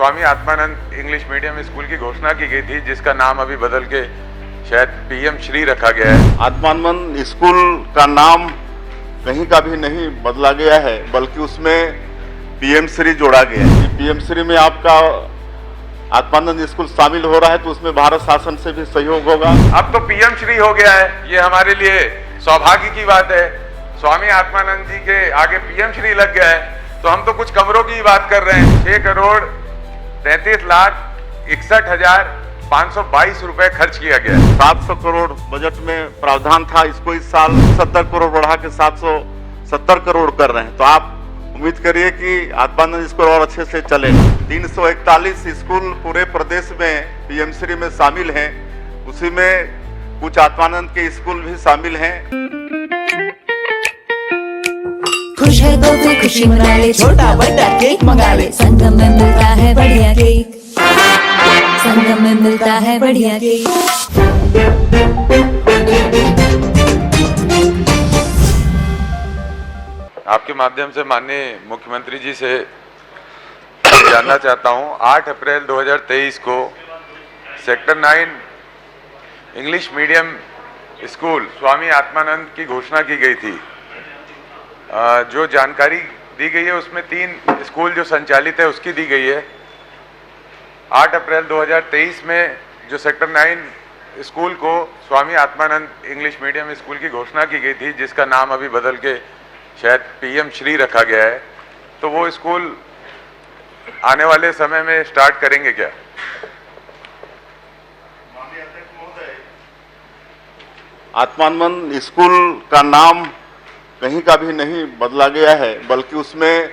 Swami Atmanand English medium school की घोषणा की गई थी, जिसका नाम अभी बदल के शायद पीएम श्री रखा गया है। आत्मानंद स्कूल का नाम कहीं का भी नहीं बदला गया है, बल्कि उसमें पीएम श्री जोड़ा गया है। पीएम श्री में आपका आत्मानंद स्कूल शामिल हो रहा है, तो उसमें भारत शासन से भी सहयोग होगा। अब तो पीएम श्री हो गया है, ये हमारे लिए सौभाग्य की बात है। स्वामी आत्मानंद जी के आगे पीएम श्री लग गया है, तो हम तो कुछ कमरों की बात कर रहे हैं। 6,33,61,522 रुपए खर्च किया गया है। 700 करोड़ बजट में प्रावधान था, इसको इस साल 70 करोड़ बढ़ा के 770 करोड़ कर रहे हैं। तो आप उम्मीद करिए कि आत्मानंद स्कूल और अच्छे से चलेगा। 341 स्कूल पूरे प्रदेश में पीएम श्री में शामिल हैं, उसी में कुछ आत्मानंद के स्कूल भी शामिल हैं। खुश है तो कोई खुशी मना ले, छोटा बड़ा केक मंगा ले। संगम में मिलता है बढ़िया केक, संगम में मिलता है बढ़िया केक। आपके माध्यम से माननीय मुख्यमंत्री जी से जानना चाहता हूं, 8 अप्रैल 2023 को sector 9 English medium school Swami Atmanand की घोषणा की गई थी। जो जानकारी दी गई है उसमें 3 स्कूल जो संचालित है उसकी दी गई है। 8 अप्रैल 2023 में जो सेक्टर 9 स्कूल को Swami Atmanand English medium school की घोषणा की गई थी, जिसका नाम अभी बदल के शायद पीएम श्री रखा गया है, तो वो स्कूल आने वाले समय में स्टार्ट करेंगे क्या? आत्मानंद स्कूल का नाम कहीं का भी नहीं बदला गया है, बल्कि उसमें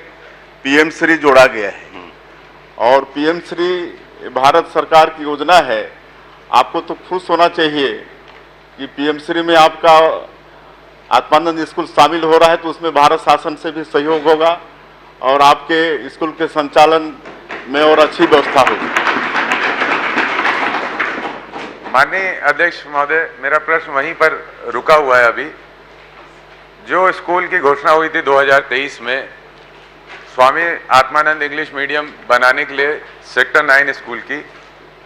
पीएम श्री जोड़ा गया है। और पीएम श्री भारत सरकार की योजना है। आपको तो खुश होना चाहिए कि पीएम श्री में आपका आत्मानंद स्कूल शामिल हो रहा है, तो उसमें भारत शासन से भी सहयोग होगा और आपके स्कूल के संचालन में और अच्छी व्यवस्था होगी। माननीय अध्यक्ष महोदय, मेरा प्रश्न वहीं पर रुका हुआ है। अभी जो स्कूल की घोषणा हुई थी 2023 में स्वामी आत्मानंद इंग्लिश मीडियम बनाने के लिए सेक्टर 9 स्कूल की,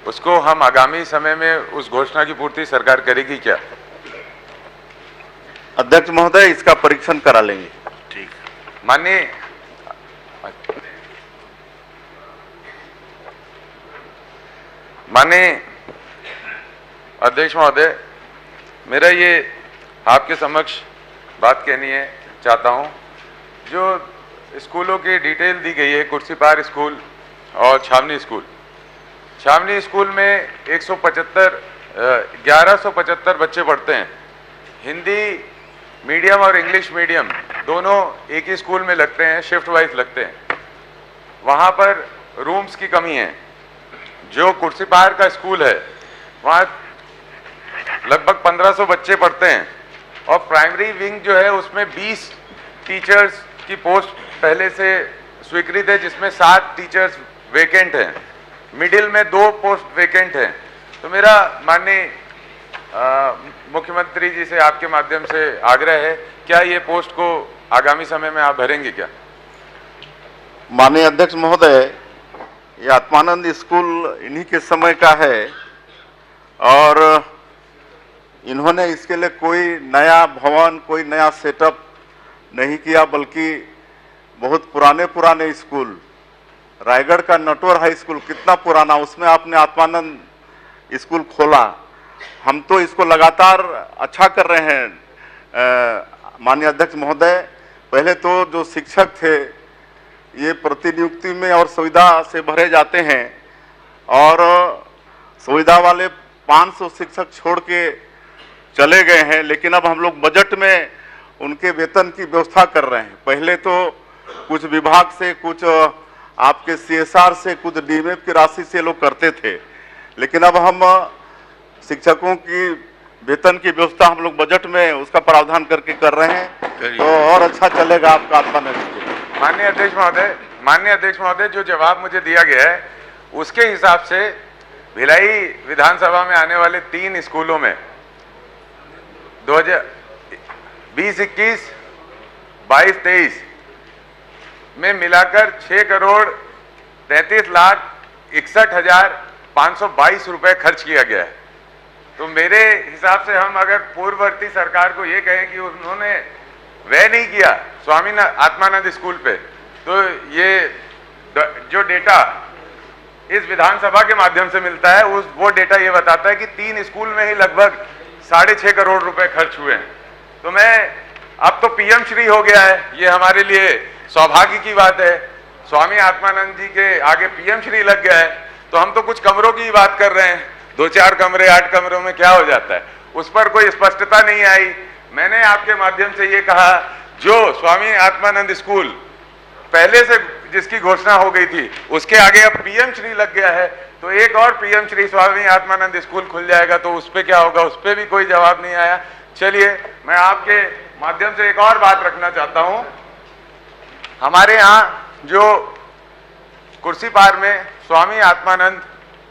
उसको हम आगामी समय में उस घोषणा की पूर्ति सरकार करेगी क्या? अध्यक्ष महोदय, इसका परीक्षण करा लेंगे। ठीक। माननीय अध्यक्ष महोदय, मेरा ये आपके समक्ष बात कहनी है चाहता हूं। जो स्कूलों की डिटेल दी गई है, कुर्सीपार स्कूल और छावनी स्कूल में 1175 बच्चे पढ़ते हैं। हिंदी मीडियम और इंग्लिश मीडियम दोनों एक ही स्कूल में लगते हैं, शिफ्ट वाइज लगते हैं। वहाँ पर रूम्स की कमी है। जो कुर्सीपार का स्कूल है वहाँ लगभग 1500 बच्चे पढ़ते हैं और प्राइमरी विंग जो है उसमें 20 टीचर्स की पोस्ट पहले से स्वीकृत है, जिसमें 7 टीचर्स वेकेंट हैं। मिडिल में 2 पोस्ट वेकेंट हैं। तो मेरा माननीय मुख्यमंत्री जी से आपके माध्यम से आग्रह है, क्या ये पोस्ट को आगामी समय में आप भरेंगे क्या? माननीय अध्यक्ष महोदय, ये आत्मानंद स्कूल इन्हीं के समय का है और इन्होंने इसके लिए कोई नया भवन, कोई नया सेटअप नहीं किया, बल्कि बहुत पुराने स्कूल, रायगढ़ का नटवर हाई स्कूल कितना पुराना, उसमें आपने आत्मानंद स्कूल खोला। हम तो इसको लगातार अच्छा कर रहे हैं माननीय अध्यक्ष महोदय। पहले तो जो शिक्षक थे ये प्रतिनियुक्ति में और सुविधा से भरे जाते हैं और सुविधा वाले 500 शिक्षक छोड़ के चले गए हैं, लेकिन अब हम लोग बजट में उनके वेतन की व्यवस्था कर रहे हैं। पहले तो कुछ विभाग से, कुछ आपके CSR से, कुछ DMF की राशि से लोग करते थे, लेकिन अब हम शिक्षकों की वेतन की व्यवस्था हम लोग बजट में उसका प्रावधान करके कर रहे हैं, तो और अच्छा चलेगा आपका आत्मानंद स्कूल। माननीय अध्यक्ष महोदय, जो जवाब मुझे दिया गया है उसके हिसाब से भिलाई विधानसभा में आने वाले 3 स्कूलों में 2020-21, 22-23 में मिलाकर 6,33,00,000 61,522 रुपए खर्च किया गया है। तो मेरे हिसाब से हम अगर पूर्ववर्ती सरकार को ये कहें कि उन्होंने व्यय नहीं किया स्वामी आत्मानंद स्कूल पे, तो ये जो डेटा इस विधानसभा के माध्यम से मिलता है वो डेटा ये बताता है कि 3 स्कूल में ही लगभग 6.5 करोड़ रुपए खर्च हुए हैं। तो अब तो पीएम श्री हो गया है, ये हमारे लिए सौभाग्य की बात है। स्वामी आत्मानंद जी के आगे पीएम श्री लग गया है, तो हम तो कुछ कमरों की बात कर रहे हैं, 2-4 कमरे 8 कमरों में क्या हो जाता है, उस पर कोई स्पष्टता नहीं आई। मैंने आपके माध्यम से ये कहा, जो स्वामी आत्मानंद स्कूल पहले से जिसकी घोषणा हो गई थी उसके आगे अब पीएम श्री लग गया है, तो एक और पीएम श्री स्वामी आत्मानंद स्कूल खुल जाएगा, तो उस पर क्या होगा, उस पर भी कोई जवाब नहीं आया। चलिए, मैं आपके माध्यम से एक और बात रखना चाहता हूं। हमारे यहाँ जो कुर्सी पार में स्वामी आत्मानंद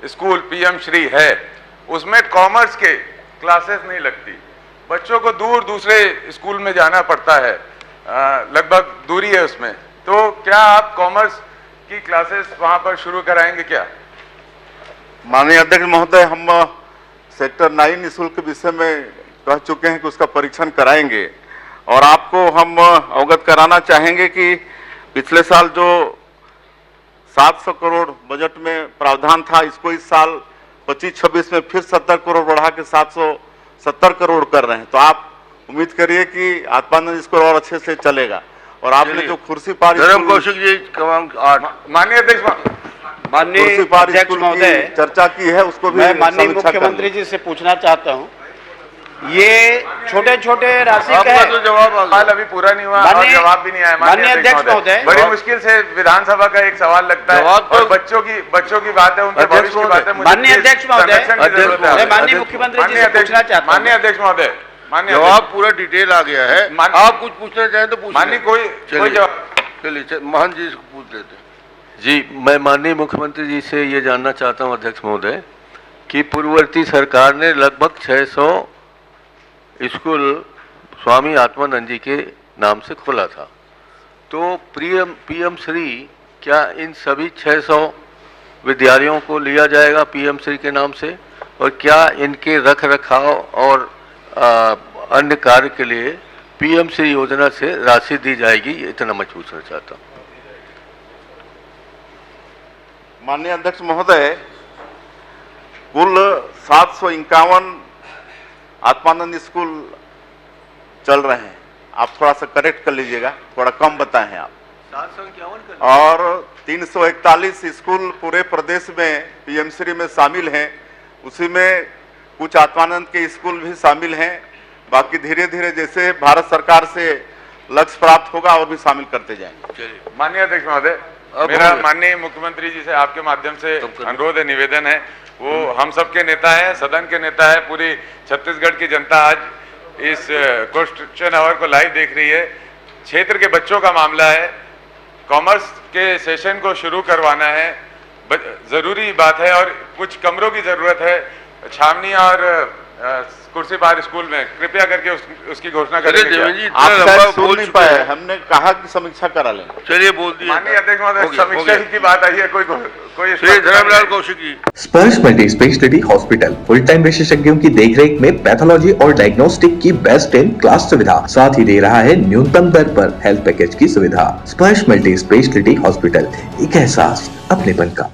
स्कूल पीएम श्री है, उसमें कॉमर्स के क्लासेस नहीं लगती, बच्चों को दूर दूसरे स्कूल में जाना पड़ता है, लगभग दूरी है उसमें। तो क्या आप कॉमर्स की क्लासेस वहां पर शुरू कराएंगे क्या? माननीय अध्यक्ष महोदय, हम सेक्टर 9 निःशुल्क विषय में कह चुके हैं कि उसका परीक्षण कराएंगे, और आपको हम अवगत कराना चाहेंगे कि पिछले साल जो 700 करोड़ बजट में प्रावधान था, इसको इस साल 25-26 में फिर 70 करोड़ बढ़ा के 770 करोड़ कर रहे हैं। तो आप उम्मीद करिए कि आत्मानंद स्कूल और अच्छे से चलेगा। और आपने जो कुर्सी पार धर्म कौशिक जी क्रमांक 8, माननीय अध्यक्ष, कुर्सी पार स्कूल की चर्चा की है, उसको भी मैं माननीय मुख्यमंत्री जी से पूछना चाहता हूं, ये छोटे छोटे राशि का है, तो जवाब सवाल अभी पूरा नहीं हुआ और जवाब भी नहीं आया। माननीय अध्यक्ष महोदय, बड़ी मुश्किल से विधानसभा का एक सवाल लगता है, और बच्चों की बात है, उनके भविष्य की बात है। माननीय अध्यक्ष महोदय, मैं माननीय मुख्यमंत्री जी से पूछना चाहता हूं। माननीय अध्यक्ष महोदय, जवाब पूरा डिटेल आ गया है, आप कुछ पूछना चाहें तो पूछ माननीय कोई जवाब। चलिए महन जी से पूछ लेते हैं। जी, मैं माननीय मुख्यमंत्री जी से ये जानना चाहता हूँ अध्यक्ष महोदय कि पूर्ववर्ती सरकार ने लगभग 600 स्कूल स्वामी आत्मानंद जी के नाम से खोला था, तो पीएम श्री क्या इन सभी 600 विद्यालयों को लिया जाएगा पीएम श्री के नाम से, और क्या इनके रख रखाव और अन्य कार्य के लिए पीएम श्री योजना से राशि दी जाएगी? इतना मैं पूछना चाहता हूँ। माननीय अध्यक्ष महोदय, कुल 751 आत्मानंद स्कूल चल रहे हैं। आप थोड़ा सा करेक्ट कर लीजिएगा, थोड़ा कम बताए हैं आप। 751 और 341 स्कूल पूरे प्रदेश में पीएमश्री में शामिल हैं, उसी में कुछ आत्मानंद के स्कूल भी शामिल हैं। बाकी धीरे धीरे जैसे भारत सरकार से लक्ष्य प्राप्त होगा और भी शामिल करते जाएंगे। माननीय अध्यक्ष महोदय, मेरा माननीय मुख्यमंत्री जी से आपके माध्यम से अनुरोध है, निवेदन है, वो हम सबके नेता हैं, सदन के नेता है, पूरी छत्तीसगढ़ की जनता आज इस क्वेश्चन आवर को लाइव देख रही है। क्षेत्र के बच्चों का मामला है, कॉमर्स के सेशन को शुरू करवाना है, जरूरी बात है, और कुछ कमरों की जरूरत है छावनी और कुर्सी पार स्कूल में। कृपया करके उसकी घोषणा करें। आप शायद सुन नहीं पाए, हमने कहा कि समीक्षा करा लेंगे। चलिए बोल दिए। माननीय अध्यक्ष महोदय, समीक्षा की बात आई है, कोई श्री धर्मलाल कौशिक जी। स्पर्श multi speciality hospital full time विशेषज्ञों की देखरेख में पैथोलॉजी और डायग्नोस्टिक की बेस्ट इन क्लास सुविधा, साथ ही दे रहा है न्यूनतम दर पर हेल्थ पैकेज की सुविधा। स्पर्श मल्टी स्पेशलिटी हॉस्पिटल, एक एहसास अपनेपन का।